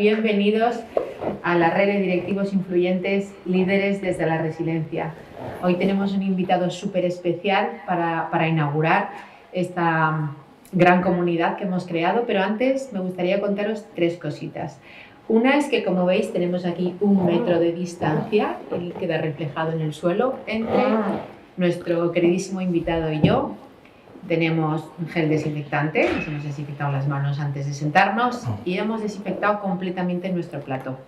Bienvenidos a la red de directivos influyentes líderes desde la resiliencia. Hoy tenemos un invitado súper especial para inaugurar esta gran comunidad que hemos creado, pero antes me gustaría contaros tres cositas. Una es que, como veis, tenemos aquí 1 metro de distancia, que queda reflejado en el suelo, entre nuestro queridísimo invitado y yo. Tenemos un gel desinfectante, nos hemos desinfectado las manos antes de sentarnos y hemos desinfectado completamente nuestro plato.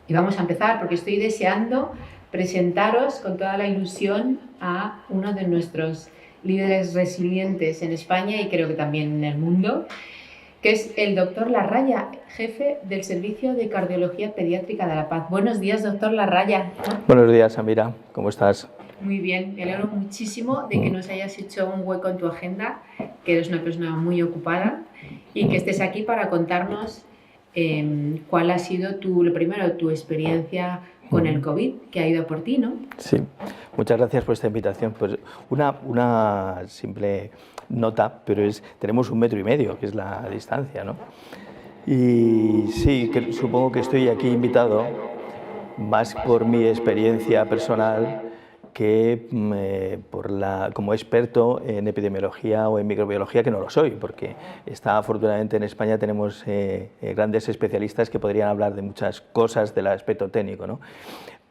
Y vamos a empezar porque estoy deseando presentaros con toda la ilusión a uno de nuestros líderes resilientes en España y creo que también en el mundo, que es el doctor Larraya, jefe del Servicio de Cardiología Pediátrica de La Paz. Buenos días, doctor Larraya. Buenos días, Amira. ¿Cómo estás? Muy bien, me alegro muchísimo de que nos hayas hecho un hueco en tu agenda, que eres una persona muy ocupada y que estés aquí para contarnos cuál ha sido lo primero, tu experiencia con el COVID, que ha ido por ti, ¿no? Sí, muchas gracias por esta invitación. Pues una simple nota, pero tenemos 1,5 metros, que es la distancia, ¿no? Y sí, supongo que estoy aquí invitado más por mi experiencia personal que como experto en epidemiología o en microbiología, que no lo soy, porque afortunadamente en España tenemos grandes especialistas que podrían hablar de muchas cosas del aspecto técnico, ¿no?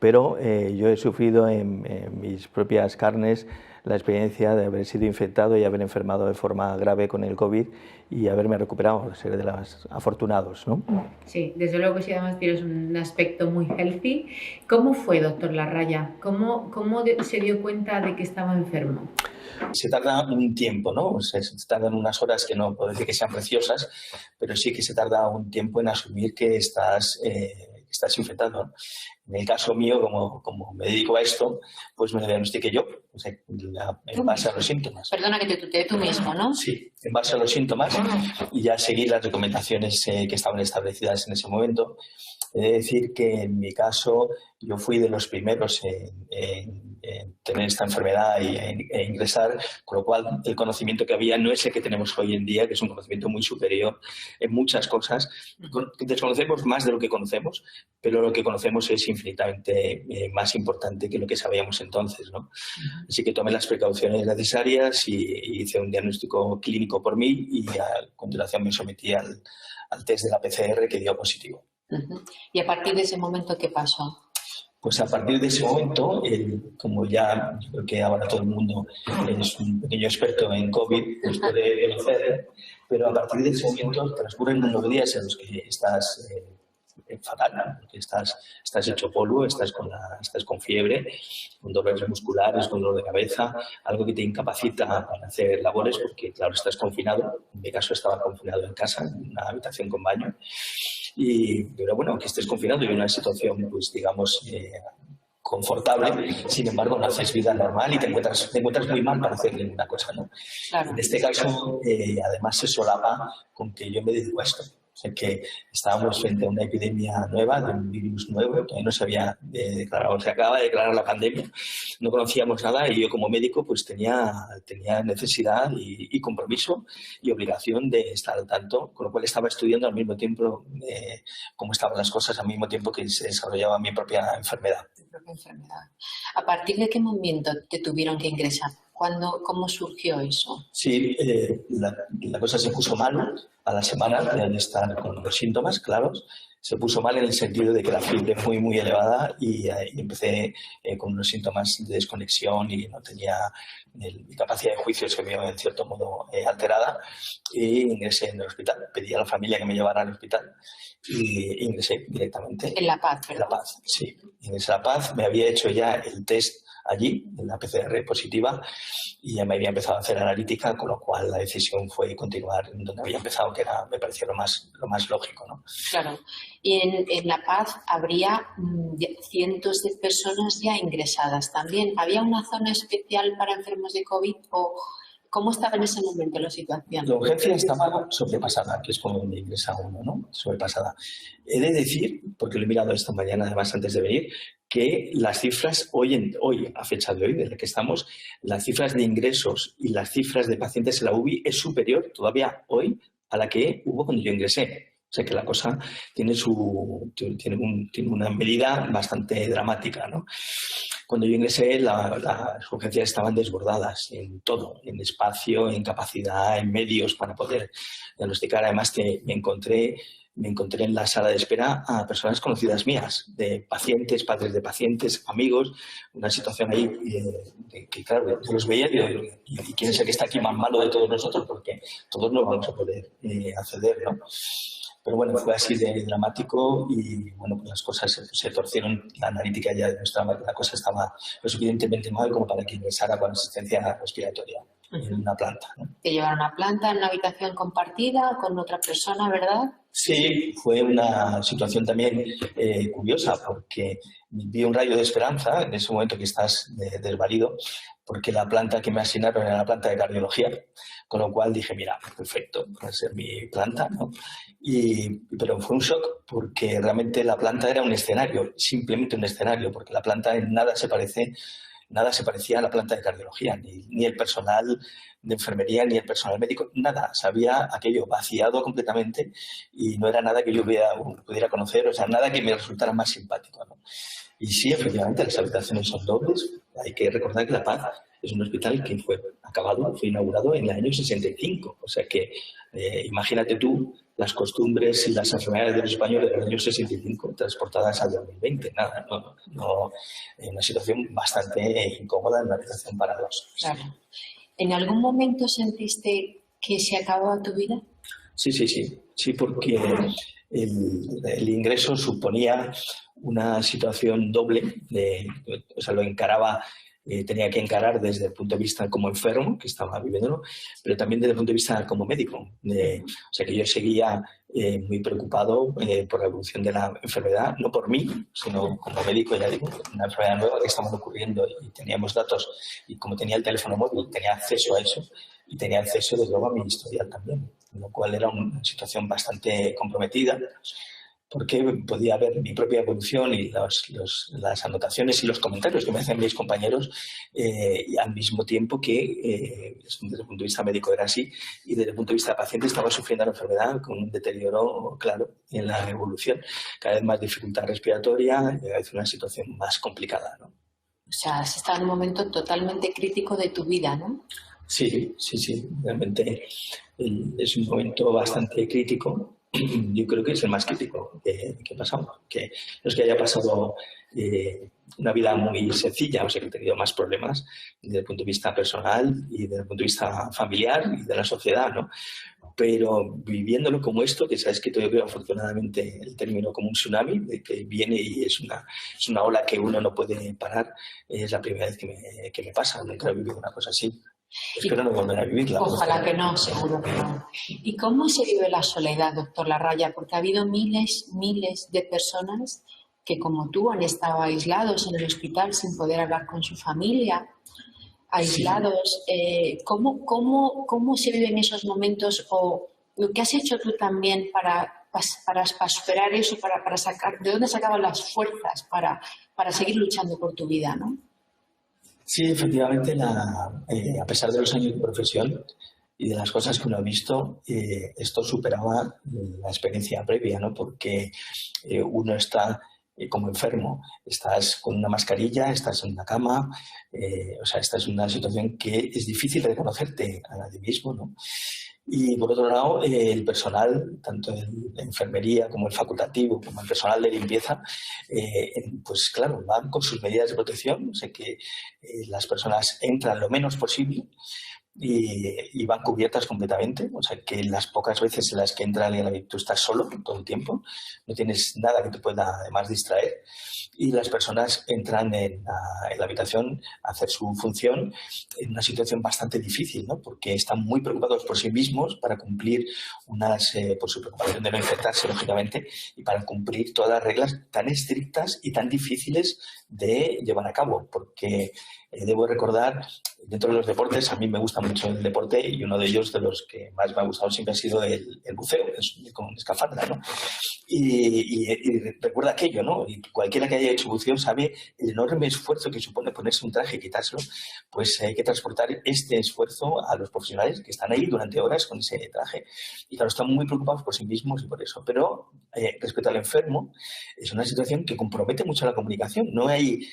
Pero yo he sufrido en mis propias carnes la experiencia de haber sido infectado y haber enfermado de forma grave con el COVID y haberme recuperado, ser de los afortunados, ¿no? Sí, desde luego que sí, además tienes un aspecto muy healthy. ¿Cómo fue, doctor Larraya? ¿Cómo se dio cuenta de que estaba enfermo? Se tarda un tiempo, ¿no? O sea, se tardan unas horas que no puedo decir que sean preciosas, pero sí que se tarda un tiempo en asumir que estás infectado, ¿no? En el caso mío, como me dedico a esto, pues me lo diagnostiqué yo, o sea, en base a los síntomas. Perdona que te tuteé tú mismo, ¿no? Sí, en base a los síntomas y ya seguir las recomendaciones que estaban establecidas en ese momento. He de decir que en mi caso yo fui de los primeros en tener esta enfermedad e ingresar, con lo cual el conocimiento que había no es el que tenemos hoy en día, que es un conocimiento muy superior en muchas cosas. Desconocemos más de lo que conocemos, pero lo que conocemos es infinitamente más importante que lo que sabíamos entonces, ¿no? Así que tomé las precauciones necesarias y hice un diagnóstico clínico por mí y a continuación me sometí al test de la PCR que dio positivo. ¿Y a partir de ese momento qué pasó? Pues a partir de ese momento, como ya yo creo que ahora todo el mundo es un pequeño experto en COVID, pues puede conocer, pero a partir de ese momento transcurren unos días en los que estás fatal, ¿no? Porque estás hecho polvo, estás con fiebre, con dolores musculares, con dolor de cabeza, algo que te incapacita para hacer labores porque, claro, estás confinado. En mi caso estaba confinado en casa, en una habitación con baño. Pero bueno, que estés confinado y en una situación, pues digamos, confortable, sin embargo no haces vida normal y te encuentras muy mal para hacer ninguna cosa, ¿no? Claro. En este caso, además se solapa con que yo me dedico a esto. O sea, que estábamos frente a una epidemia nueva, de un virus nuevo, que no se había declarado, se acaba de declarar la pandemia, no conocíamos nada y yo como médico pues tenía necesidad y compromiso y obligación de estar al tanto, con lo cual estaba estudiando al mismo tiempo cómo estaban las cosas, al mismo tiempo que se desarrollaba mi propia enfermedad. ¿A partir de qué momento te tuvieron que ingresar? ¿Cómo surgió eso? Sí, la cosa se puso mal a la semana de estar con los síntomas claros. Se puso mal en el sentido de que la fiebre fue muy elevada y empecé con unos síntomas de desconexión y no tenía mi capacidad de juicio, se vio en cierto modo alterada y ingresé en el hospital. Pedí a la familia que me llevara al hospital y ingresé directamente. En La Paz, ¿verdad? En La Paz, sí. Ingresé a La Paz, me había hecho ya el test allí, en la PCR positiva, y ya me había empezado a hacer analítica, con lo cual la decisión fue continuar en donde había empezado, que me parecía lo más lógico, ¿no? Claro. Y en La Paz habría cientos de personas ya ingresadas también. ¿Había una zona especial para enfermos de COVID o cómo estaba en ese momento la situación? La urgencia estaba sobrepasada, que es como donde ingresa uno, ¿no? Sobrepasada. He de decir, porque lo he mirado esta mañana además antes de venir, que las cifras hoy, a fecha de hoy, desde que estamos, las cifras de ingresos y las cifras de pacientes en la UBI es superior todavía hoy a la que hubo cuando yo ingresé. O sea que la cosa tiene tiene una medida bastante dramática, ¿no? Cuando yo ingresé, las urgencias estaban desbordadas en todo, en espacio, en capacidad, en medios para poder diagnosticar. Además, que me encontré en la sala de espera a personas conocidas mías, de pacientes, padres de pacientes, amigos, una situación ahí que claro, yo los veía y digo, ¿y quién es el que está aquí más malo de todos nosotros? Porque todos no vamos a poder acceder, ¿no? Pero bueno, fue así de dramático y bueno, pues las cosas se torcieron. La analítica ya demostraba que la cosa estaba lo suficientemente mal como para que ingresara con asistencia respiratoria en una planta, ¿no? Te llevaron a una planta en una habitación compartida con otra persona, ¿verdad? Sí, fue una situación también curiosa porque vi un rayo de esperanza en ese momento que estás desvalido, porque la planta que me asignaron era la planta de cardiología, con lo cual dije, mira, perfecto, va a ser mi planta, ¿no? Pero fue un shock porque realmente la planta era un escenario, simplemente un escenario, porque la planta en nada se parecía a la planta de cardiología, ni el personal de enfermería, ni el personal médico, nada. Se había aquello vaciado completamente y no era nada que yo pudiera conocer, o sea, nada que me resultara más simpático, ¿no? Y sí, efectivamente, las habitaciones son dobles. Hay que recordar que La Paz es un hospital que fue inaugurado en el año 65. O sea que imagínate tú las costumbres y las enfermedades de los españoles del año 65 transportadas al 2020. Nada, una situación bastante incómoda en la habitación para dos. Claro. ¿En algún momento sentiste que se acababa tu vida? Sí, porque el ingreso suponía una situación doble, o sea, lo encaraba, tenía que encarar desde el punto de vista como enfermo, que estaba viviéndolo, pero también desde el punto de vista como médico. O sea, que yo seguía muy preocupado por la evolución de la enfermedad, no por mí, sino como médico, ya digo, una enfermedad nueva que estaba ocurriendo y teníamos datos, y como tenía el teléfono móvil, tenía acceso a eso, y tenía acceso, desde luego, a mi historial también, lo cual era una situación bastante comprometida, porque podía ver mi propia evolución y las anotaciones y los comentarios que me hacían mis compañeros y al mismo tiempo que desde el punto de vista médico era así y desde el punto de vista paciente estaba sufriendo la enfermedad con un deterioro claro en la evolución, cada vez más dificultad respiratoria, cada vez una situación más complicada, ¿no? O sea, has estado en un momento totalmente crítico de tu vida, ¿no? Sí, realmente es un momento bastante crítico. Yo creo que es el más crítico que he pasado, que no es que haya pasado una vida muy sencilla, o sea que he tenido más problemas desde el punto de vista personal y desde el punto de vista familiar y de la sociedad, ¿no? Pero viviéndolo como esto, que sabes que yo veo afortunadamente el término como un tsunami, de que viene y es una ola que uno no puede parar, es la primera vez que me pasa, nunca he vivido una cosa así. Espero no volver a vivirla. Ojalá que no, seguro que no. ¿Y cómo se vive la soledad, doctor Larraya? Porque ha habido miles de personas que, como tú, han estado aislados en el hospital sin poder hablar con su familia, aislados. Sí. ¿Cómo se viven esos momentos? ¿O lo que has hecho tú también para superar eso, para sacar, de dónde sacaban las fuerzas para seguir luchando por tu vida, ¿no? Sí, efectivamente, a pesar de los años de profesión y de las cosas que uno ha visto, esto superaba la experiencia previa, ¿no? Porque uno está como enfermo, estás con una mascarilla, estás en una cama, o sea, esta es una situación que es difícil de reconocerte a ti mismo, ¿no? Y por otro lado, el personal, tanto en la enfermería como el facultativo, como el personal de limpieza, pues claro, van con sus medidas de protección, o sea que las personas entran lo menos posible y van cubiertas completamente, o sea que las pocas veces en las que entran y tú estás solo todo el tiempo, no tienes nada que te pueda además distraer. Y las personas entran en la habitación a hacer su función en una situación bastante difícil, ¿no? Porque están muy preocupados por sí mismos para cumplir por su preocupación de no infectarse, lógicamente, y para cumplir todas las reglas tan estrictas y tan difíciles de llevar a cabo. Porque debo recordar, dentro de los deportes, a mí me gusta mucho el deporte y uno de ellos, de los que más me ha gustado siempre, ha sido el buceo, con escafandra, ¿no? Y recuerda aquello, ¿no? Y cualquiera que haya hecho buceo sabe el enorme esfuerzo que supone ponerse un traje y quitárselo. Pues hay que transportar este esfuerzo a los profesionales que están ahí durante horas con ese traje. Y claro, están muy preocupados por sí mismos y por eso. Pero respecto al enfermo, es una situación que compromete mucho la comunicación. No hay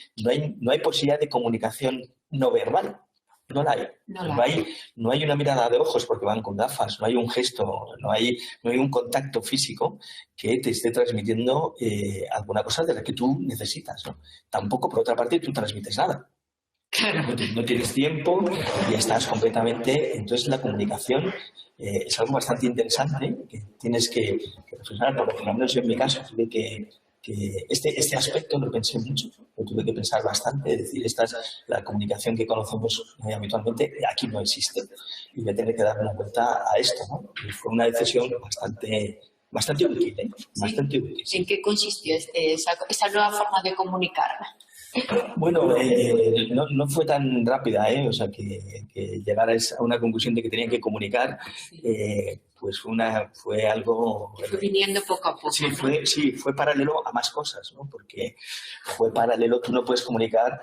posibilidad de comunicación no verbal. No la hay. No hay una mirada de ojos porque van con gafas, no hay un gesto, no hay un contacto físico que te esté transmitiendo alguna cosa de la que tú necesitas, ¿no? Tampoco, por otra parte, tú transmites nada. Claro. No tienes tiempo y estás completamente... Entonces, la comunicación es algo bastante interesante que tienes que reflexionar, por lo menos yo en mi caso tuve que este aspecto lo pensé mucho, lo tuve que pensar bastante, es decir, esta es la comunicación que conocemos muy habitualmente, aquí no existe, y voy a tener que dar una vuelta a esto, ¿no? Y fue una decisión bastante útil, ¿eh? Bastante útil. ¿En qué consistió esa nueva forma de comunicar? Bueno, no fue tan rápida, o sea, que llegar a una conclusión de que tenían que comunicar, pues fue algo... Fue viniendo poco a poco. Sí, fue paralelo a más cosas, ¿no? Porque fue paralelo, tú no puedes comunicar,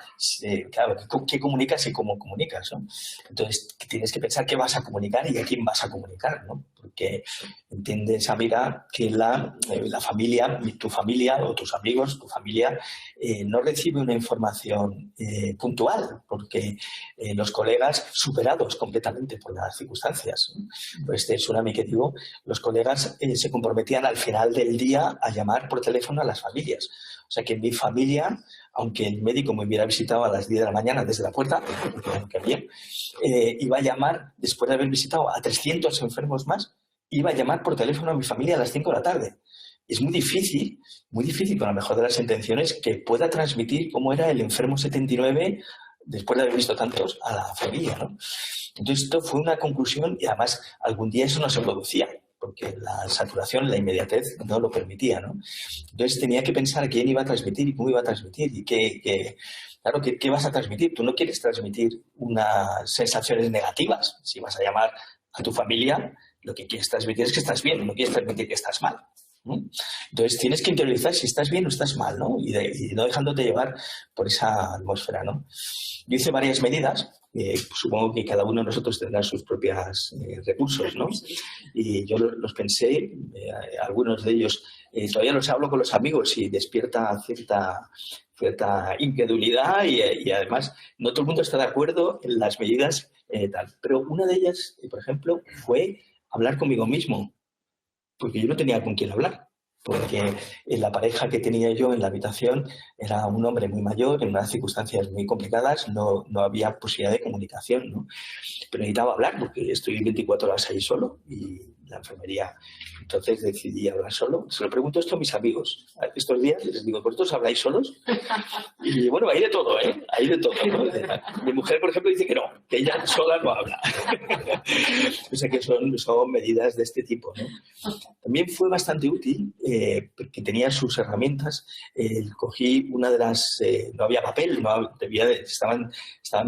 claro, ¿qué comunicas y cómo comunicas, ¿no? Entonces, tienes que pensar qué vas a comunicar y a quién vas a comunicar, ¿no? Porque entiendes, amiga, que la familia, tu familia o tus amigos, tu familia, no recibe una información puntual, porque los colegas, superados completamente por las circunstancias, ¿no? Pues este tsunami que digo, los colegas se comprometían al final del día a llamar por teléfono a las familias. O sea que en mi familia, aunque el médico me hubiera visitado a las 10 de la mañana desde la puerta, que bien, iba a llamar, después de haber visitado a 300 enfermos más, iba a llamar por teléfono a mi familia a las 5 de la tarde. Es muy difícil, con la mejor de las intenciones, que pueda transmitir cómo era el enfermo 79 después de haber visto tantos a la familia, ¿no? Entonces, esto fue una conclusión y además algún día eso no se producía, porque la saturación, la inmediatez no lo permitía, ¿no? Entonces tenía que pensar a quién iba a transmitir y cómo iba a transmitir y claro, ¿qué vas a transmitir? Tú no quieres transmitir unas sensaciones negativas. Si vas a llamar a tu familia, lo que quieres transmitir es que estás bien, no quieres transmitir que estás mal, ¿no? Entonces tienes que interiorizar si estás bien o estás mal, ¿no? Y no dejándote llevar por esa atmósfera, ¿no? Yo hice varias medidas, supongo que cada uno de nosotros tendrá sus propios recursos, ¿no? Y yo los pensé, algunos de ellos, todavía los hablo con los amigos y despierta cierta incredulidad y además no todo el mundo está de acuerdo en las medidas tal. Pero una de ellas, por ejemplo, fue hablar conmigo mismo, porque yo no tenía con quién hablar. Porque la pareja que tenía yo en la habitación era un hombre muy mayor, en unas circunstancias muy complicadas, no había posibilidad de comunicación, ¿no? Pero necesitaba hablar porque estoy 24 horas ahí solo y la enfermería. Entonces decidí hablar solo. Se lo pregunto esto a mis amigos. Estos días les digo, ¿vosotros habláis solos? Y bueno, hay de todo, ¿eh? Hay de todo, ¿no? Mi mujer, por ejemplo, dice que no, que ella sola no habla. O sea que son medidas de este tipo, ¿no? También fue bastante útil porque tenía sus herramientas. Cogí una de las... no había papel, estaban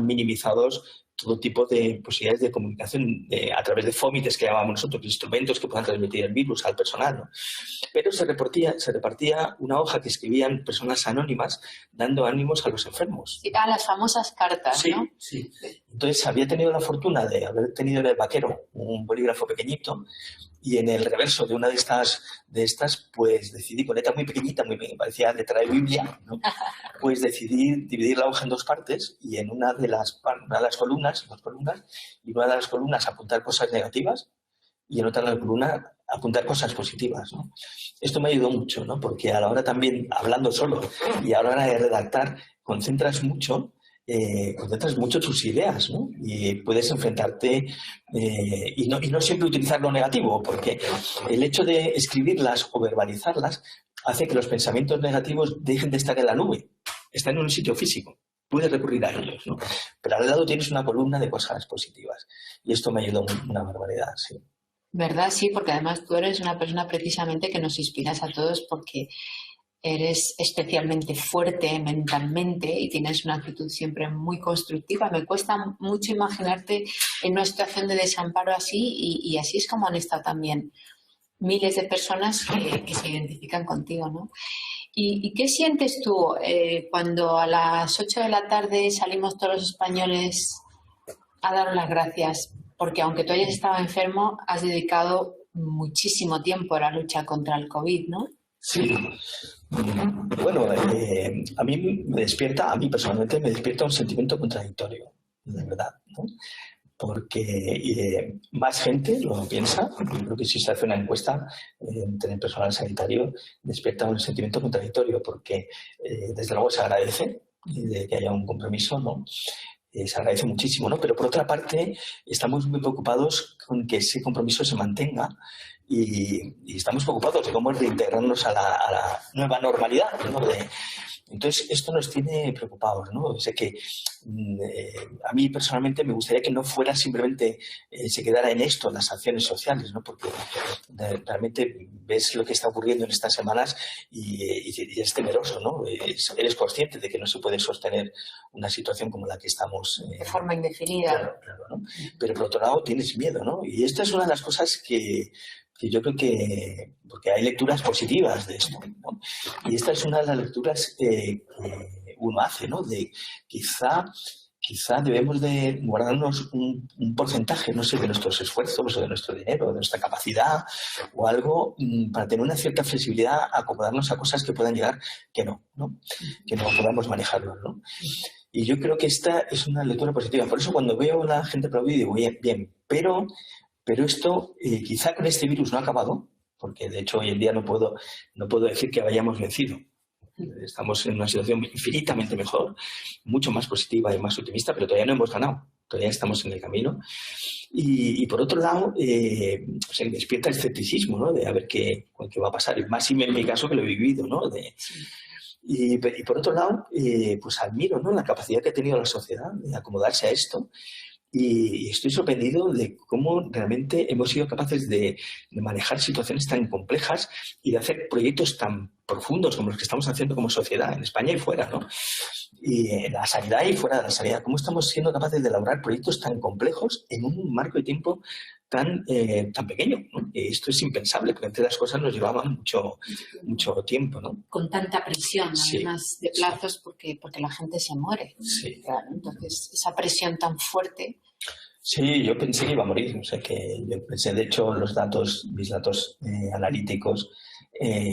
minimizados todo tipo de posibilidades de comunicación a través de fómites que llamamos nosotros, instrumentos que puedan transmitir el virus al personal, ¿no? Pero se repartía una hoja que escribían personas anónimas dando ánimos a los enfermos. A las famosas cartas, ¿no? Sí. Entonces había tenido la fortuna de haber tenido en el vaquero un bolígrafo pequeñito y en el reverso de una de estas pues decidí, con letra muy pequeñita, parecía letra de Biblia, ¿no? Pues decidí dividir la hoja en dos partes y en una de las columnas, y una de las columnas apuntar cosas negativas y en otra de la columna apuntar cosas positivas, ¿no? Esto me ayudó mucho, ¿no? Porque a la hora también, hablando solo y a la hora de redactar, concentras mucho tus ideas, ¿no? Y puedes enfrentarte y no siempre utilizar lo negativo, porque el hecho de escribirlas o verbalizarlas hace que los pensamientos negativos dejen de estar en la nube, están en un sitio físico. Puedes recurrir a ellos, ¿no? Pero al lado tienes una columna de cosas positivas. Y esto me ayudó una barbaridad, sí. ¿Verdad? Sí, porque además tú eres una persona precisamente que nos inspiras a todos porque eres especialmente fuerte mentalmente y tienes una actitud siempre muy constructiva. Me cuesta mucho imaginarte en una situación de desamparo así y así es como han estado también miles de personas que se identifican contigo, ¿no? ¿Y qué sientes tú cuando a las 8 de la tarde salimos todos los españoles a dar las gracias? Porque aunque tú hayas estado enfermo, has dedicado muchísimo tiempo a la lucha contra el COVID, ¿no? Sí. Bueno, a mí personalmente me despierta un sentimiento contradictorio, de verdad, ¿no? Porque más gente lo piensa. Yo creo que si se hace una encuesta entre el personal sanitario, despierta un sentimiento contradictorio, porque desde luego se agradece de que haya un compromiso, ¿no? Se agradece muchísimo, ¿no? Pero por otra parte, estamos muy preocupados con que ese compromiso se mantenga y estamos preocupados de cómo reintegrarnos a la nueva normalidad, ¿no? Entonces, esto nos tiene preocupados, ¿no? Sé que a mí personalmente me gustaría que no fuera simplemente, se quedara en esto, las acciones sociales, ¿no? Porque realmente ves lo que está ocurriendo en estas semanas y es temeroso, ¿no? Eres consciente de que no se puede sostener una situación como la que estamos. De forma indefinida. Claro, ¿no? Pero por otro lado tienes miedo, ¿no? Y esta es una de las cosas que yo creo que, porque hay lecturas positivas de esto, ¿no? Y esta es una de las lecturas que uno hace, ¿no? De quizá debemos de guardarnos un porcentaje, no sé, de nuestros esfuerzos o de nuestro dinero, de nuestra capacidad o algo para tener una cierta flexibilidad, acomodarnos a cosas que puedan llegar que no podamos manejarlos, ¿no? Y yo creo que esta es una lectura positiva. Por eso cuando veo a la gente aplaudir digo, bien, pero esto quizá con este virus no ha acabado, porque de hecho hoy en día no puedo decir que hayamos vencido. Estamos en una situación infinitamente mejor, mucho más positiva y más optimista, pero todavía no hemos ganado, todavía estamos en el camino. Y por otro lado, se despierta el escepticismo, ¿no? De a ver qué va a pasar, y más en mi caso que lo he vivido, ¿no? Y por otro lado, pues admiro, ¿no? La capacidad que ha tenido la sociedad de acomodarse a esto. Y estoy sorprendido de cómo realmente hemos sido capaces de manejar situaciones tan complejas y de hacer proyectos tan profundos como los que estamos haciendo como sociedad, en España y fuera, ¿no? Y en la sanidad y fuera de la sanidad. ¿Cómo estamos siendo capaces de elaborar proyectos tan complejos en un marco de tiempo tan pequeño, ¿no? Esto es impensable, porque entre las cosas nos llevaban mucho tiempo, ¿no? Con tanta presión, Sí, además de plazos, porque la gente se muere. Sí. Claro, entonces, esa presión tan fuerte. Sí, yo pensé que iba a morir. O sea, yo pensé, de hecho, mis datos analíticos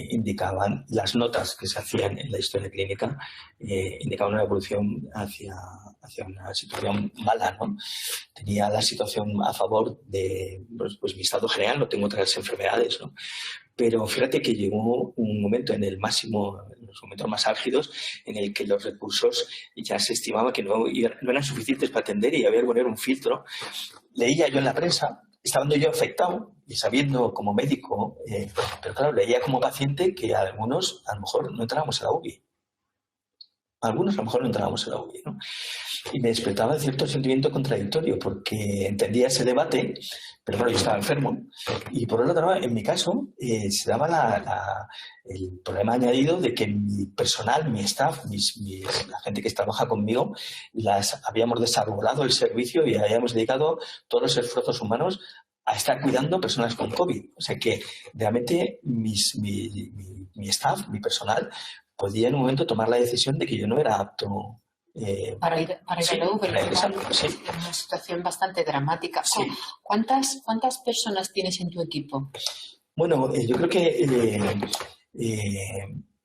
indicaban, las notas que se hacían en la historia clínica indicaban una evolución hacia una situación mala, ¿no? Tenía la situación a favor de pues mi estado general, no tengo otras enfermedades, ¿no? Pero fíjate que llegó un momento en los momentos más álgidos, en el que los recursos ya se estimaba que no eran suficientes para atender y había que poner un filtro. Leía yo en la prensa, estando yo afectado y sabiendo como médico, pero claro, leía como paciente que algunos a lo mejor no entrábamos a la UBI. Algunos a lo mejor no entrábamos a la UBI, ¿no? Y me despertaba cierto sentimiento contradictorio, porque entendía ese debate, pero bueno, yo estaba enfermo. Y por otro lado, en mi caso, se daba el problema añadido de que mi personal, mi staff, la gente que trabaja conmigo, habíamos desarrollado el servicio y habíamos dedicado todos los esfuerzos humanos a estar cuidando personas con COVID. O sea que realmente mi staff, mi personal, podía en un momento tomar la decisión de que yo no era apto para ir a la UBI, sí. Es una situación bastante dramática. Sí. ¿Cuántas personas tienes en tu equipo? Bueno, yo creo que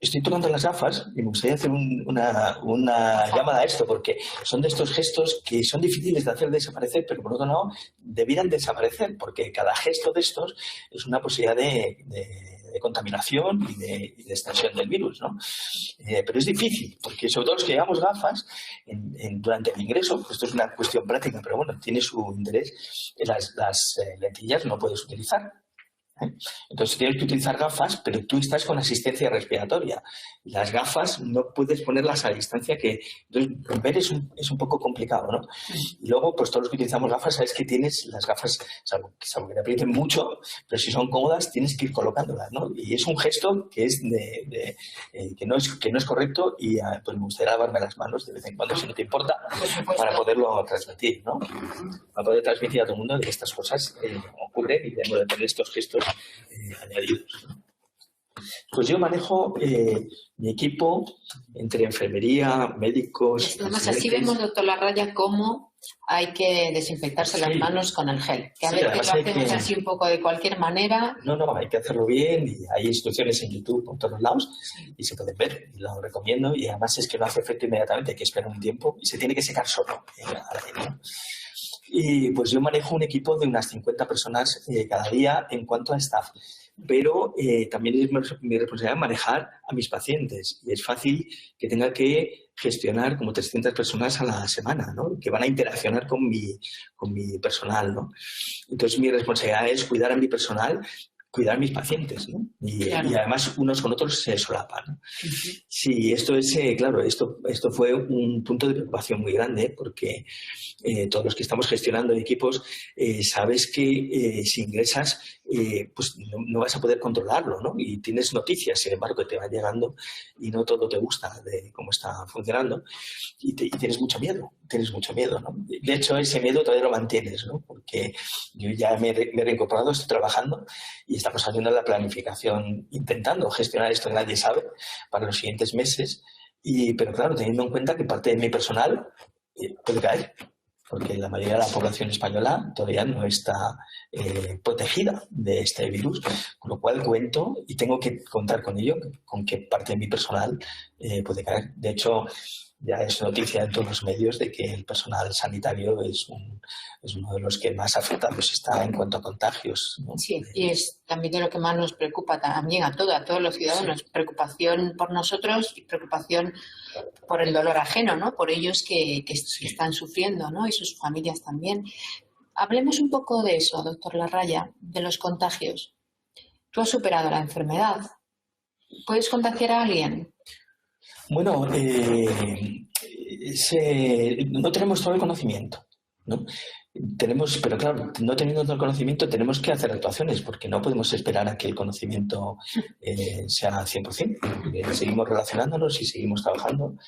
estoy tomando las gafas y me gustaría hacer una llamada a esto, porque son de estos gestos que son difíciles de hacer desaparecer, pero por otro lado debieran desaparecer, porque cada gesto de estos es una posibilidad de contaminación y de extensión del virus, ¿no? Pero es difícil, porque sobre todo los que llevamos gafas, durante el ingreso, pues esto es una cuestión práctica, pero bueno, tiene su interés, las lentillas no puedes utilizar. ¿eh? Entonces tienes que utilizar gafas, pero tú estás con asistencia respiratoria. Las gafas no puedes ponerlas a la distancia que... Entonces, romper es un poco complicado, ¿no? Y luego, pues todos los que utilizamos gafas, sabes que tienes las gafas, salvo que te aprieten mucho, pero si son cómodas, tienes que ir colocándolas, ¿no? Y es un gesto que es que no es correcto y pues me gustaría lavarme las manos de vez en cuando, si no te importa, para poderlo transmitir, ¿no? Para poder transmitir a todo el mundo de que estas cosas ocurren y debemos de tener estos gestos añadidos, ¿no? Pues yo manejo mi equipo entre enfermería, médicos... Además, así vemos, doctor Larraya, cómo hay que desinfectarse las manos con el gel. Que a veces lo hacemos así un poco de cualquier manera. No, hay que hacerlo bien y hay instrucciones en YouTube por todos lados y se pueden ver, y lo recomiendo. Y además es que no hace efecto inmediatamente, hay que esperar un tiempo y se tiene que secar solo al aire, ¿no? Y pues yo manejo un equipo de unas 50 personas cada día en cuanto a staff. Pero también es mi responsabilidad manejar a mis pacientes y es fácil que tenga que gestionar como 300 personas a la semana, ¿no? Que van a interaccionar con mi personal, ¿no? Entonces mi responsabilidad es cuidar a mi personal, cuidar a mis pacientes, ¿no? Y además unos con otros se solapan, ¿no? Sí, esto es, claro, esto fue un punto de preocupación muy grande porque todos los que estamos gestionando equipos sabes que si ingresas pues no vas a poder controlarlo, ¿no? Y tienes noticias, sin embargo, que te van llegando y no todo te gusta de cómo está funcionando y tienes mucho miedo, ¿no? De hecho, ese miedo todavía lo mantienes, ¿no? Porque yo ya me he reincorporado, estoy trabajando y estamos haciendo la planificación, intentando gestionar esto que nadie sabe para los siguientes meses, pero claro, teniendo en cuenta que parte de mi personal puede caer, porque la mayoría de la población española todavía no está protegida de este virus, con lo cual cuento y tengo que contar con ello, con que parte de mi personal puede caer. De hecho, ya es noticia en todos los medios de que el personal sanitario es uno de los que más afectados está en cuanto a contagios, ¿no? Sí, y es también de lo que más nos preocupa también a todos los ciudadanos. Preocupación por nosotros y preocupación por el dolor ajeno, ¿no? Por ellos que están sufriendo, ¿no? Y sus familias también. Hablemos un poco de eso, doctor Larraya, de los contagios. Tú has superado la enfermedad. ¿Puedes contagiar a alguien? Bueno, no tenemos todo el conocimiento, ¿no? Pero claro, no teniendo todo el conocimiento tenemos que hacer actuaciones porque no podemos esperar a que el conocimiento sea 100%. Seguimos relacionándonos y seguimos trabajando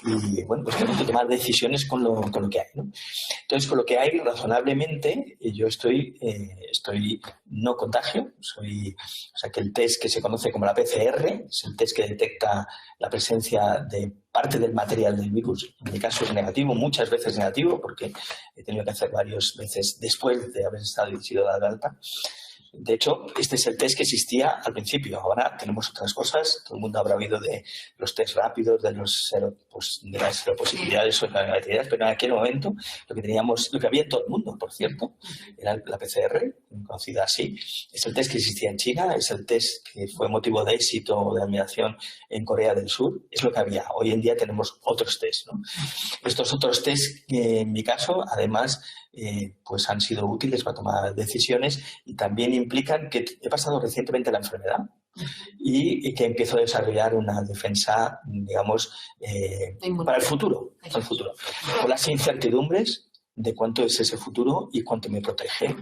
y bueno, pues tenemos que tomar decisiones con lo que hay, ¿no? Entonces, con lo que hay, razonablemente, yo estoy no contagio, o sea que el test que se conoce como la PCR, es el test que detecta la presencia de parte del material del virus. En mi caso es negativo, muchas veces negativo, porque he tenido que hacer varias veces después de haber sido dado de alta. De hecho, este es el test que existía al principio. Ahora tenemos otras cosas. Todo el mundo habrá oído de los test rápidos, de las seropositividades o negatividades, pero en aquel momento lo que había en todo el mundo, por cierto, era la PCR, conocida así. Es el test que existía en China, es el test que fue motivo de éxito o de admiración en Corea del Sur. Es lo que había. Hoy en día tenemos otros test, ¿no? Estos otros test, en mi caso, además, pues han sido útiles para tomar decisiones y también implican que he pasado recientemente la enfermedad y que empiezo a desarrollar una defensa, digamos, para el futuro, con las incertidumbres de cuánto es ese futuro y cuánto me protege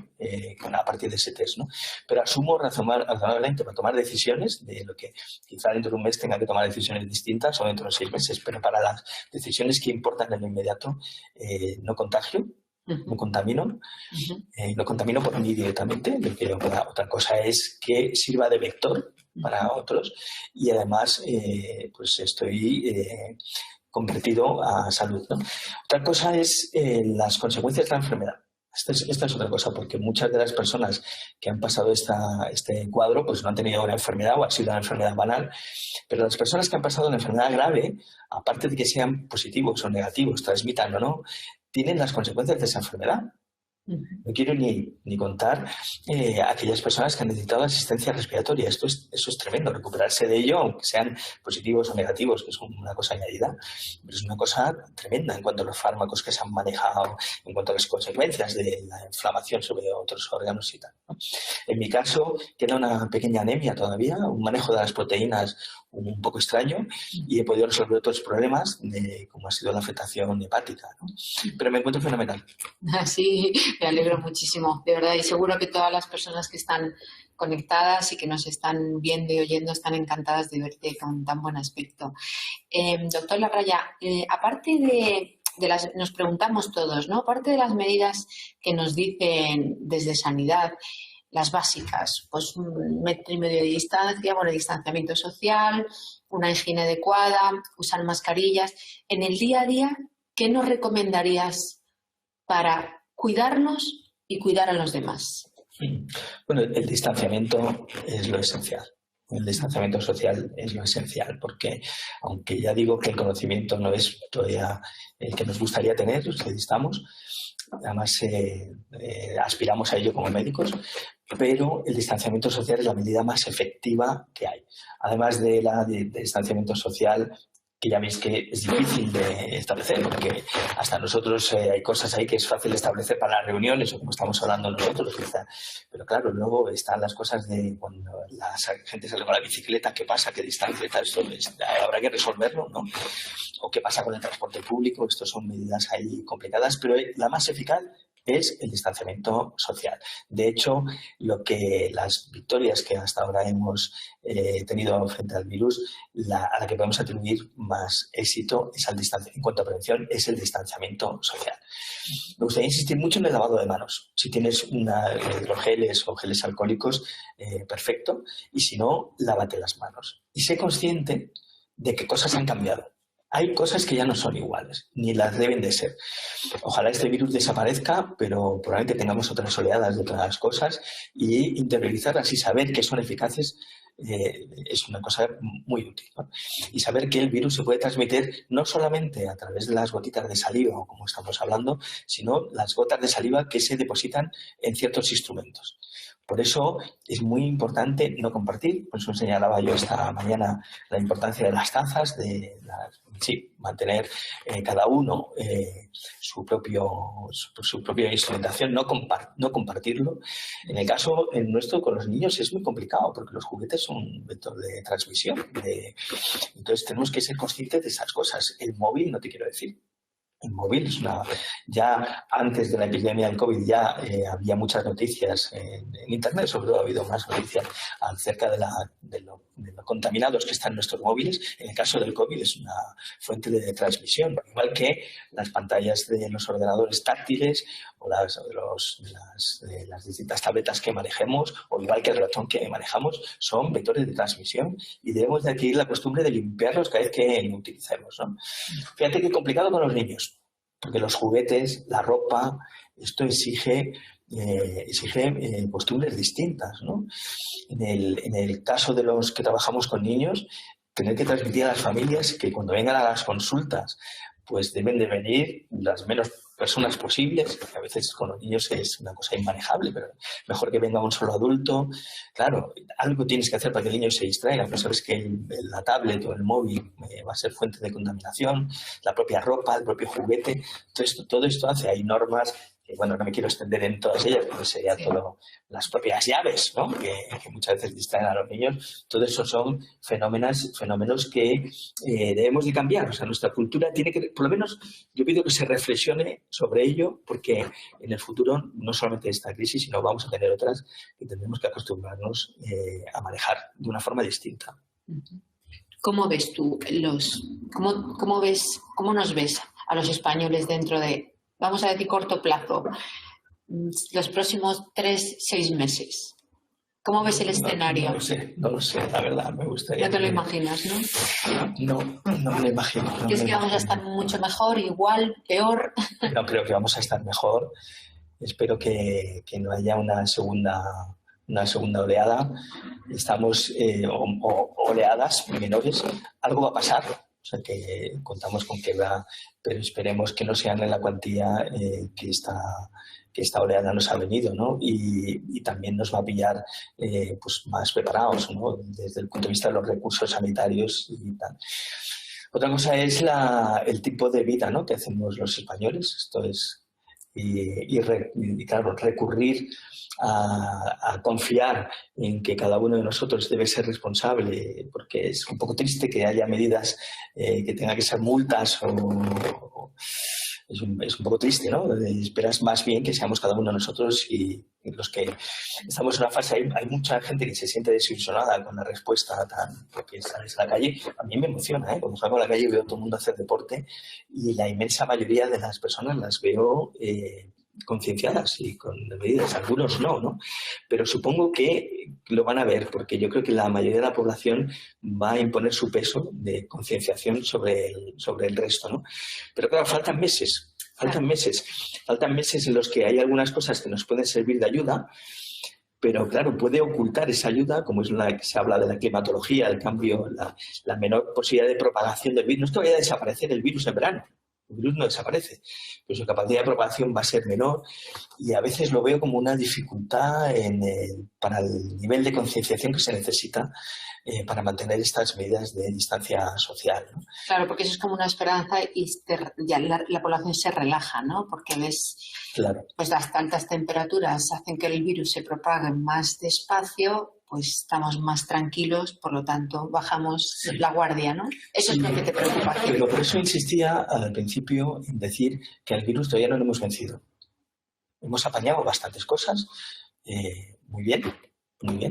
a partir de ese test, ¿no? Pero asumo razonablemente para tomar decisiones de lo que quizá dentro de un mes tenga que tomar decisiones distintas o dentro de 6 meses, pero para las decisiones que importan en lo inmediato, no contagio. No contamino, no contamino por mí directamente, porque otra cosa es que sirva de vector para otros y además pues estoy convertido a salud, ¿no? Otra cosa es las consecuencias de la enfermedad. Esta es otra cosa, porque muchas de las personas que han pasado este cuadro pues no han tenido una enfermedad o ha sido una enfermedad banal, pero las personas que han pasado una enfermedad grave, aparte de que sean positivos o negativos, transmitan o no, tienen las consecuencias de esa enfermedad. No quiero ni contar aquellas personas que han necesitado asistencia respiratoria. Eso es tremendo, recuperarse de ello, aunque sean positivos o negativos, que es una cosa añadida, pero es una cosa tremenda en cuanto a los fármacos que se han manejado, en cuanto a las consecuencias de la inflamación sobre otros órganos y tal, ¿no? En mi caso, queda una pequeña anemia todavía, un manejo de las proteínas un poco extraño, y he podido resolver otros problemas, como ha sido la afectación hepática, ¿no? Pero me encuentro fenomenal. Sí, me alegro muchísimo, de verdad, y seguro que todas las personas que están conectadas y que nos están viendo y oyendo están encantadas de verte con tan buen aspecto. Doctor Larraya, aparte de las, nos preguntamos todos, ¿no? Aparte de las medidas que nos dicen desde Sanidad, las básicas, pues 1,5 metros de distancia, bueno, distanciamiento social, una higiene adecuada, usar mascarillas. En el día a día, ¿qué nos recomendarías para cuidarnos y cuidar a los demás? Bueno, el distanciamiento es lo esencial. El distanciamiento social es lo esencial, porque aunque ya digo que el conocimiento no es todavía el que nos gustaría tener, los que estamos, además aspiramos a ello como médicos, pero el distanciamiento social es la medida más efectiva que hay. Además de distanciamiento social, que ya veis que es difícil de establecer, porque hasta nosotros hay cosas ahí que es fácil de establecer para las reuniones o como estamos hablando nosotros, quizá. Pero claro, luego están las cosas de cuando la gente sale con la bicicleta, ¿qué pasa? ¿Qué distancia? Esto habrá que resolverlo, ¿no? O qué pasa con el transporte público. Estas son medidas ahí complicadas, pero la más eficaz es el distanciamiento social. De hecho, las victorias que hasta ahora hemos tenido frente al virus, a la que podemos atribuir más éxito es al distanciamiento, en cuanto a prevención, es el distanciamiento social. Me gustaría insistir mucho en el lavado de manos. Si tienes hidrogeles o geles alcohólicos, perfecto. Y si no, lávate las manos. Y sé consciente de que cosas han cambiado. Hay cosas que ya no son iguales, ni las deben de ser. Ojalá este virus desaparezca, pero probablemente tengamos otras oleadas de otras cosas, y interiorizarlas y saber que son eficaces es una cosa muy útil, ¿no? Y saber que el virus se puede transmitir no solamente a través de las gotitas de saliva, como estamos hablando, sino las gotas de saliva que se depositan en ciertos instrumentos. Por eso es muy importante no compartir. Por eso señalaba yo esta mañana la importancia de las tazas, mantener cada uno su propia instrumentación, no compartirlo. En el caso nuestro con los niños es muy complicado porque los juguetes son un vector de transmisión. Entonces tenemos que ser conscientes de esas cosas. El móvil, no te quiero decir. El móvil es ya antes de la epidemia del COVID ya había muchas noticias en Internet, sobre todo ha habido más noticias acerca de lo contaminados que están nuestros móviles. En el caso del COVID es una fuente de transmisión, igual que las pantallas de los ordenadores táctiles o las distintas tabletas que manejemos, o igual que el ratón que manejamos, son vectores de transmisión y debemos de adquirir la costumbre de limpiarlos cada vez que lo utilicemos, ¿no? Fíjate qué complicado con los niños, porque los juguetes, la ropa, esto exige costumbres distintas, ¿no? En el caso de los que trabajamos con niños, tener que transmitir a las familias que cuando vengan a las consultas, pues deben de venir las menos personas posibles, que a veces con los niños es una cosa inmanejable, pero mejor que venga un solo adulto. Claro, algo tienes que hacer para que el niño se distraiga, pero sabes que la tablet o el móvil va a ser fuente de contaminación, la propia ropa, el propio juguete. Entonces, todo esto hace, hay normas, bueno, no me quiero extender en todas ellas, porque sería todo las propias llaves, ¿no? que muchas veces distraen a los niños. Todo eso son fenómenos que debemos de cambiar. O sea, nuestra cultura tiene que, por lo menos, yo pido que se reflexione sobre ello, porque en el futuro no solamente esta crisis, sino vamos a tener otras que tendremos que acostumbrarnos a manejar de una forma distinta. ¿Cómo ves tú cómo nos ves a los españoles dentro de, vamos a decir, corto plazo, los próximos 3-6 meses? ¿Cómo ves el escenario? No lo sé, la verdad, me gustaría. No te lo imaginas, ¿no? No me lo imagino. ¿Crees que vamos a estar mucho mejor, igual, peor? No creo que vamos a estar mejor. Espero que no haya una segunda oleada. Estamos, o oleadas menores. Algo va a pasar. O sea que contamos con que va, pero esperemos que no sean en la cuantía que esta oleada nos ha venido, ¿no? Y también nos va a pillar pues más preparados, ¿no? Desde el punto de vista de los recursos sanitarios y tal. Otra cosa es el tipo de vida, ¿no?, que hacemos los españoles. Esto es, claro, recurrir a confiar en que cada uno de nosotros debe ser responsable, porque es un poco triste que haya medidas que tengan que ser multas es un poco triste, ¿no? Esperas más bien que seamos cada uno de nosotros y los que estamos en una fase, hay mucha gente que se siente desilusionada con la respuesta porque sales a la calle. A mí me emociona, ¿eh? Cuando salgo a la calle veo a todo el mundo hacer deporte y la inmensa mayoría de las personas las veo concienciadas y con medidas, algunos no, pero supongo que lo van a ver, porque yo creo que la mayoría de la población va a imponer su peso de concienciación sobre el resto, ¿no? Pero claro, faltan meses en los que hay algunas cosas que nos pueden servir de ayuda, pero claro, puede ocultar esa ayuda, como es la que se habla de la climatología, el cambio, la menor posibilidad de propagación del virus. No es que vaya a desaparecer el virus en verano. El virus no desaparece, pero su capacidad de propagación va a ser menor y a veces lo veo como una dificultad para el nivel de concienciación que se necesita para mantener estas medidas de distancia social, ¿no? Claro, porque eso es como una esperanza y ya la población se relaja, ¿no? Porque ves, claro, pues las altas temperaturas hacen que el virus se propague más despacio, pues estamos más tranquilos, por lo tanto bajamos la guardia, ¿no? Eso es lo que te preocupa. Pero por eso insistía al principio en decir que al virus todavía no lo hemos vencido. Hemos apañado bastantes cosas, muy bien,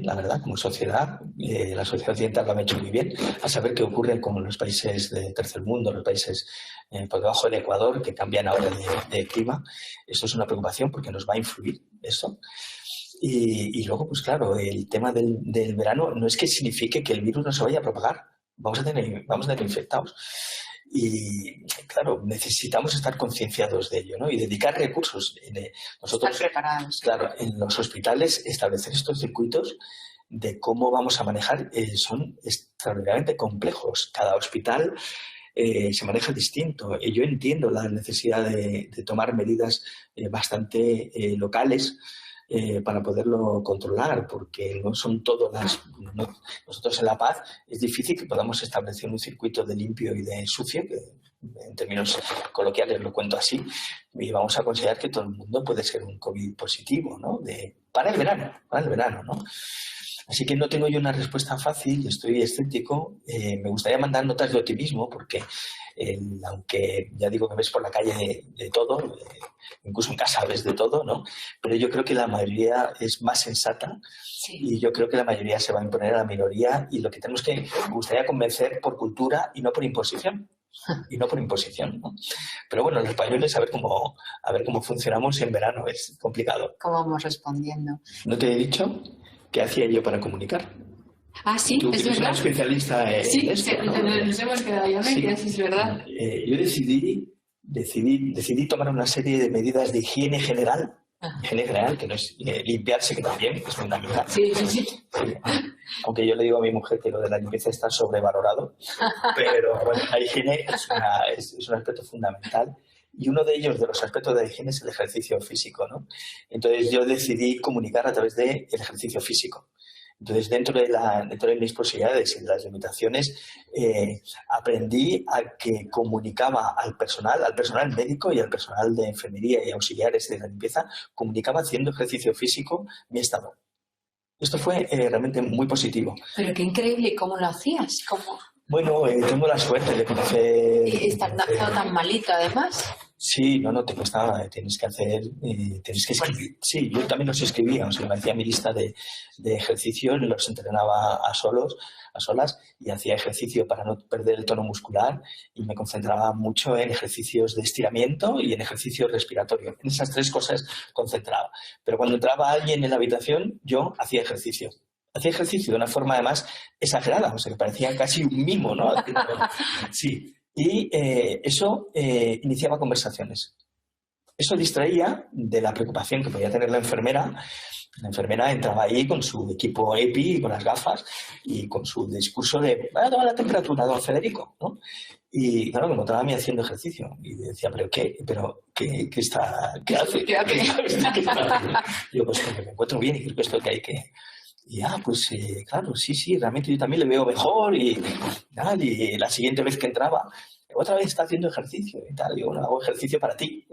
la verdad, como sociedad, la sociedad occidental lo ha hecho muy bien, a saber qué ocurre con los países de tercer mundo, los países por debajo del Ecuador, que cambian ahora de clima. Esto es una preocupación porque nos va a influir eso. Y luego, pues claro, el tema del verano no es que signifique que el virus no se vaya a propagar. Vamos a tener infectados. Y claro, necesitamos estar concienciados de ello, ¿no? Y dedicar recursos. Nosotros, estar preparados. Claro, en los hospitales establecer estos circuitos de cómo vamos a manejar son extraordinariamente complejos. Cada hospital se maneja distinto. Y yo entiendo la necesidad de tomar medidas bastante locales para poderlo controlar, porque no son todas nosotros en La Paz es difícil que podamos establecer un circuito de limpio y de sucio, que en términos coloquiales lo cuento así, y vamos a considerar que todo el mundo puede ser un COVID positivo, ¿no? Para el verano, ¿no? Así que no tengo yo una respuesta fácil, estoy escéptico. Me gustaría mandar notas de optimismo porque, aunque ya digo que ves por la calle de todo, incluso en casa ves de todo, ¿no? Pero yo creo que la mayoría es más sensata. Sí. Y yo creo que la mayoría se va a imponer a la minoría y lo que tenemos me gustaría convencer por cultura y no por imposición. ¿No? Pero bueno, los españoles a ver cómo funcionamos en verano es complicado. ¿Cómo vamos respondiendo? ¿No te he dicho qué hacía yo para comunicar? Ah, sí, tú, es verdad. Tú eres una especialista en esto, sí, ¿no? Nos hemos quedado ya medias, sí. Es verdad. Yo decidí tomar una serie de medidas de higiene general. Higiene general, que no es limpiarse, que también es fundamental. Sí. Aunque yo le digo a mi mujer que lo de la limpieza está sobrevalorado, pero bueno, la higiene es un aspecto fundamental. Y uno de ellos, de los aspectos de la higiene, es el ejercicio físico, ¿no? Entonces yo decidí comunicar a través del ejercicio físico. Entonces, dentro de mis posibilidades y de las limitaciones, aprendí a que comunicaba al personal médico y al personal de enfermería y auxiliares de la limpieza, comunicaba haciendo ejercicio físico mi estado. Esto fue realmente muy positivo. Pero qué increíble, ¿cómo lo hacías? ¿Cómo? Bueno, tengo la suerte de conocer... ¿Y estás tan malito, además? Sí, no te cuesta nada, tienes que escribir. Sí, yo también los escribía, o sea, me hacía mi lista de ejercicios, los entrenaba a solas y hacía ejercicio para no perder el tono muscular y me concentraba mucho en ejercicios de estiramiento y en ejercicio respiratorio. En esas tres cosas concentraba. Pero cuando entraba alguien en la habitación, yo hacía ejercicio. Hacía ejercicio de una forma además exagerada, o sea, que parecía casi un mimo, ¿no? Sí. Y eso iniciaba conversaciones. Eso distraía de la preocupación que podía tener la enfermera La enfermera entraba ahí con su equipo EPI, con las gafas y con su discurso de "voy a tomar la temperatura, don Federico", ¿no? Y claro, me encontraba a mí haciendo ejercicio y decía, ¿pero qué? ¿Qué está? ¿Qué hace? ¿Qué hace? ¿Qué está haciendo? Digo, pues porque me encuentro bien y creo que esto que hay que... Y pues claro, sí, realmente yo también le veo mejor y tal. Y la siguiente vez que entraba, otra vez está haciendo ejercicio y tal. Digo, bueno, hago ejercicio para ti.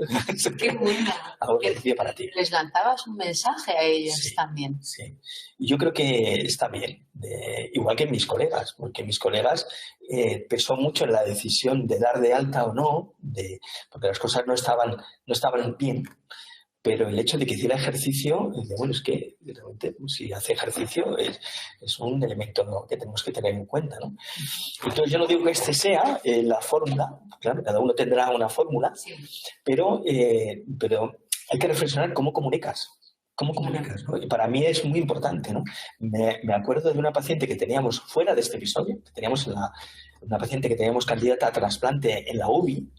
Qué buena. Hago ejercicio para ti. Les lanzabas un mensaje a ellos también. Sí, y yo creo que está bien, igual que mis colegas, porque mis colegas pesó mucho en la decisión de dar de alta o no, porque las cosas no estaban bien, pero el hecho de que hiciera ejercicio, bueno, es que realmente si hace ejercicio es un elemento que tenemos que tener en cuenta, ¿no? Entonces yo no digo que este sea la fórmula, claro, cada uno tendrá una fórmula, pero hay que reflexionar cómo comunicas. ¿Cómo comunicas? ¿No? Y para mí es muy importante, ¿no? Me acuerdo de una paciente que teníamos fuera de este episodio, que teníamos una paciente que teníamos candidata a trasplante en la UBI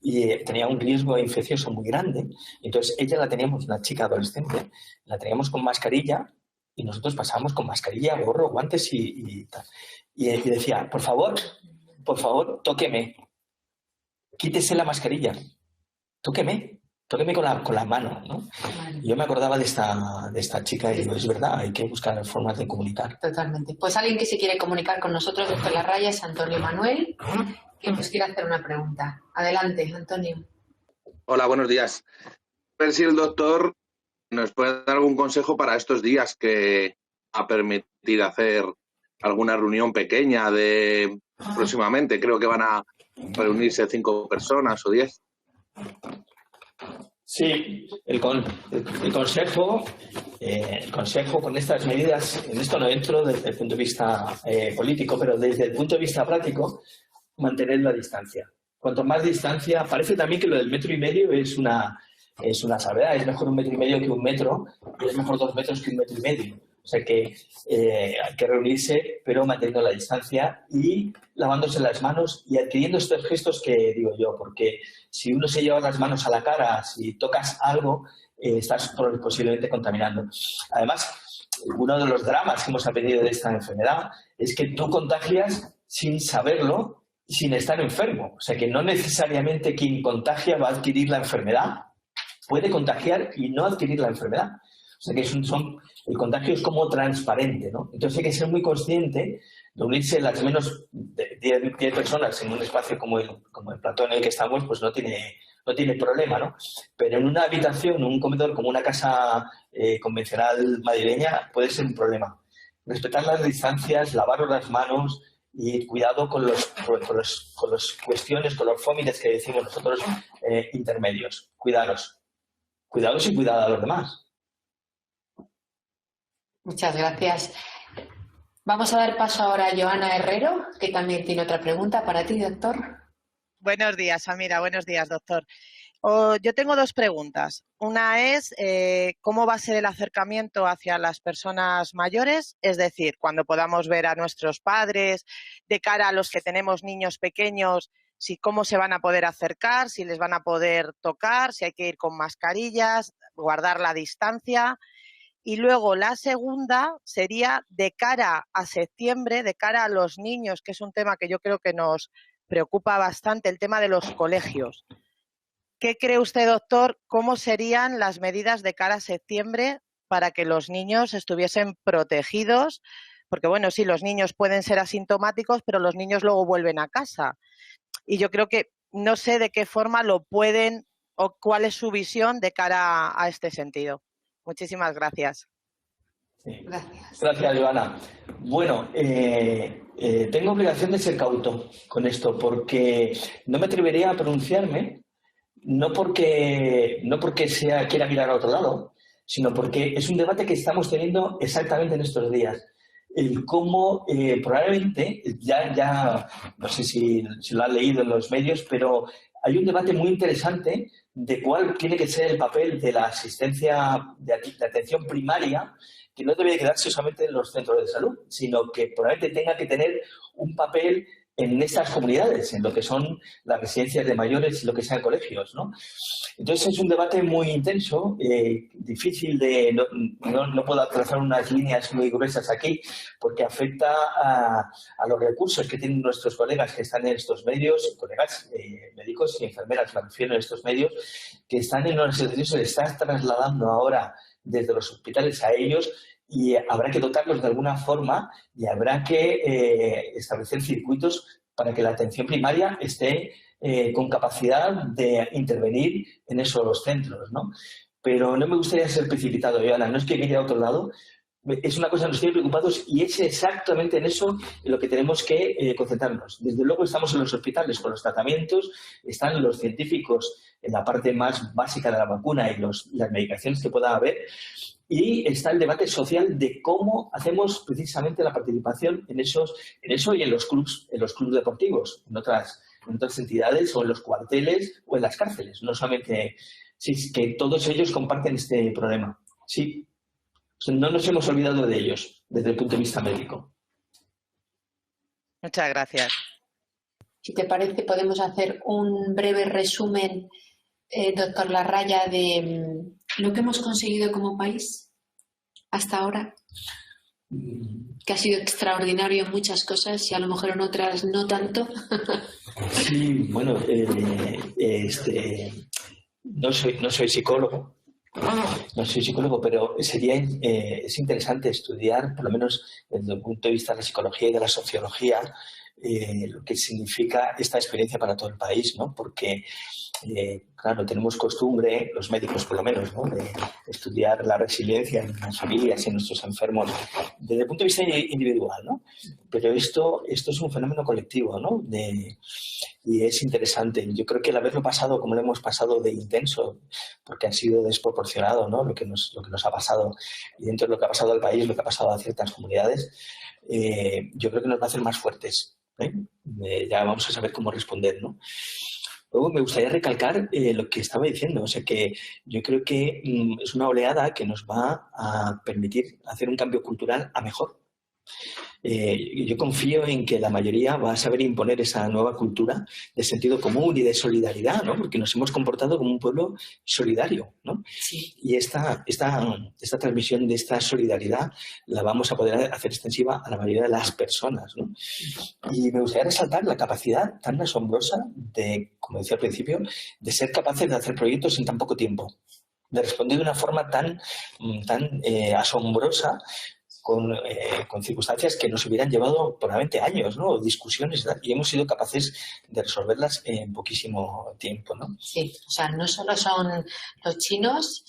y tenía un riesgo infeccioso muy grande. Entonces ella la teníamos, una chica adolescente, la teníamos con mascarilla y nosotros pasábamos con mascarilla, gorro, guantes y tal. Y decía, por favor, tóqueme. Quítese la mascarilla. Tóqueme con la mano, ¿no? Yo me acordaba de esta chica y digo, es verdad, hay que buscar formas de comunicar. Totalmente. Pues alguien que se quiere comunicar con nosotros desde la raya es Antonio Manuel, que nos quiere hacer una pregunta. Adelante, Antonio. Hola, buenos días. A ver si el doctor nos puede dar algún consejo para estos días que a permitir hacer alguna reunión pequeña próximamente. Creo que van a reunirse 5 personas o 10. Sí, el consejo con estas medidas, en esto no entro desde el punto de vista político, pero desde el punto de vista práctico, mantener la distancia. Cuanto más distancia, parece también que lo del 1,5 metros es una salvedad, es mejor 1,5 metros que 1 metro, y es mejor 2 metros que 1,5 metros. O sea que hay que reunirse, pero manteniendo la distancia y lavándose las manos y adquiriendo estos gestos que digo yo, porque si uno se lleva las manos a la cara, si tocas algo, estás posiblemente contaminando. Además, uno de los dramas que hemos aprendido de esta enfermedad es que tú contagias sin saberlo y sin estar enfermo. O sea que no necesariamente quien contagia va a adquirir la enfermedad, puede contagiar y no adquirir la enfermedad. O sea que el contagio es como transparente, ¿no? Entonces hay que ser muy consciente de unirse las menos de 10 personas en un espacio como el plató en el que estamos, pues no tiene problema, ¿no? Pero en una habitación, un comedor como una casa convencional madrileña puede ser un problema. Respetar las distancias, lavaros las manos y cuidado con los cuestiones, con los fómites que decimos nosotros intermedios. Cuidaros y cuidad a los demás. Muchas gracias. Vamos a dar paso ahora a Joana Herrero, que también tiene otra pregunta para ti, doctor. Buenos días, Amira. Buenos días, doctor. Yo tengo 2 preguntas. Una es, ¿cómo va a ser el acercamiento hacia las personas mayores? Es decir, cuando podamos ver a nuestros padres, de cara a los que tenemos niños pequeños, cómo se van a poder acercar, si les van a poder tocar, si hay que ir con mascarillas, guardar la distancia. Y luego la segunda sería de cara a septiembre, de cara a los niños, que es un tema que yo creo que nos preocupa bastante, el tema de los colegios. ¿Qué cree usted, doctor? ¿Cómo serían las medidas de cara a septiembre para que los niños estuviesen protegidos? Porque, bueno, sí, los niños pueden ser asintomáticos, pero los niños luego vuelven a casa. Y yo creo que no sé de qué forma lo pueden o cuál es su visión de cara a este sentido. Muchísimas gracias. Sí. Gracias, Joana. Bueno, tengo obligación de ser cauto con esto porque no me atrevería a pronunciarme, no porque quiera mirar a otro lado, sino porque es un debate que estamos teniendo exactamente en estos días. El cómo probablemente, ya no sé si lo han leído en los medios, pero hay un debate muy interesante de cuál tiene que ser el papel de la asistencia de atención primaria, que no debe quedarse solamente en los centros de salud, sino que probablemente tenga que tener un papel en estas comunidades, en lo que son las residencias de mayores y lo que sean colegios, ¿no? Entonces es un debate muy intenso, difícil de... No puedo trazar unas líneas muy gruesas aquí porque afecta a los recursos que tienen nuestros colegas que están en estos medios, colegas médicos y enfermeras, me refiero a estos medios, que están en los servicios, se está trasladando ahora desde los hospitales a ellos y habrá que dotarlos de alguna forma y habrá que establecer circuitos para que la atención primaria esté con capacidad de intervenir en esos centros, ¿no? Pero no me gustaría ser precipitado, Joana, no es que mire a otro lado, es una cosa que nos tiene preocupados y es exactamente en eso en lo que tenemos que concentrarnos. Desde luego estamos en los hospitales con los tratamientos, están los científicos en la parte más básica de la vacuna y las medicaciones que pueda haber, y está el debate social de cómo hacemos precisamente la participación en eso y en los clubs deportivos, en otras entidades o en los cuarteles o en las cárceles. No solamente, sí, que todos ellos comparten este problema. Sí, no nos hemos olvidado de ellos desde el punto de vista médico. Muchas gracias. Si te parece, podemos hacer un breve resumen, doctor Larraya, de lo que hemos conseguido como país hasta ahora, que ha sido extraordinario en muchas cosas y a lo mejor en otras no tanto. Sí, bueno, no soy psicólogo. No soy psicólogo, pero es interesante estudiar, por lo menos desde el punto de vista de la psicología y de la sociología, lo que significa esta experiencia para todo el país, ¿no? Porque, claro, tenemos costumbre, los médicos por lo menos, ¿no?, de estudiar la resiliencia en las familias y en nuestros enfermos desde el punto de vista individual, ¿no? Pero esto es un fenómeno colectivo, ¿no? Y es interesante. Yo creo que el haberlo pasado como lo hemos pasado de intenso, porque ha sido desproporcionado, ¿no?, lo que nos ha pasado, y dentro de lo que ha pasado al país, lo que ha pasado a ciertas comunidades, yo creo que nos va a hacer más fuertes. Ya vamos a saber cómo responder, ¿no? Luego me gustaría recalcar lo que estaba diciendo, o sea que yo creo que es una oleada que nos va a permitir hacer un cambio cultural a mejor. Yo confío en que la mayoría va a saber imponer esa nueva cultura de sentido común y de solidaridad, ¿no? Porque nos hemos comportado como un pueblo solidario, ¿no? Sí. Y esta transmisión de esta solidaridad la vamos a poder hacer extensiva a la mayoría de las personas, ¿no? Y me gustaría resaltar la capacidad tan asombrosa de, como decía al principio, de ser capaces de hacer proyectos en tan poco tiempo, de responder de una forma tan asombrosa, con circunstancias que nos hubieran llevado probablemente años, ¿no?, discusiones, ¿verdad? Y hemos sido capaces de resolverlas en poquísimo tiempo, ¿no? Sí, o sea, no solo son los chinos,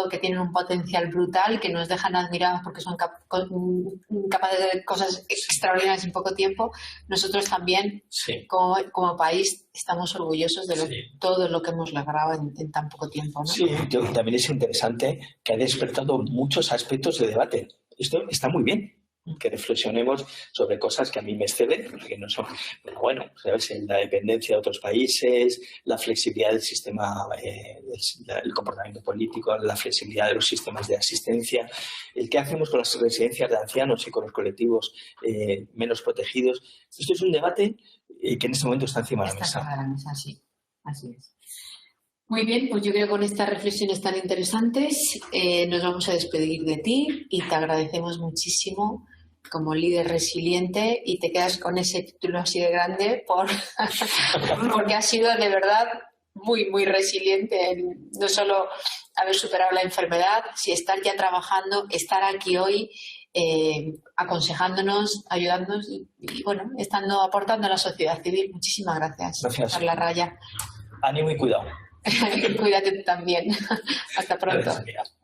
que tienen un potencial brutal, que nos dejan admirados porque son capaces de hacer cosas extraordinarias en poco tiempo. Nosotros también, sí, como país, estamos orgullosos de todo lo que hemos logrado en tan poco tiempo, ¿no? Sí, también es interesante que ha despertado muchos aspectos de debate. Esto está muy bien, que reflexionemos sobre cosas que a mí me exceden, porque no son, pero bueno, ¿sabes?, la dependencia de otros países, la flexibilidad del sistema, el comportamiento político, la flexibilidad de los sistemas de asistencia, el qué hacemos con las residencias de ancianos y con los colectivos menos protegidos. Esto es un debate que en este momento está encima de la mesa. Está encima de la mesa, sí, así es. Muy bien, pues yo creo que con estas reflexiones tan interesantes nos vamos a despedir de ti y te agradecemos muchísimo como líder resiliente, y te quedas con ese título así de grande porque has sido de verdad muy, muy resiliente en no solo haber superado la enfermedad, sino estar ya trabajando, estar aquí hoy aconsejándonos, ayudándonos y bueno, aportando a la sociedad civil. Muchísimas gracias. Gracias. Larraya. Ánimo y cuidado. Cuídate tú también. Hasta pronto. Gracias.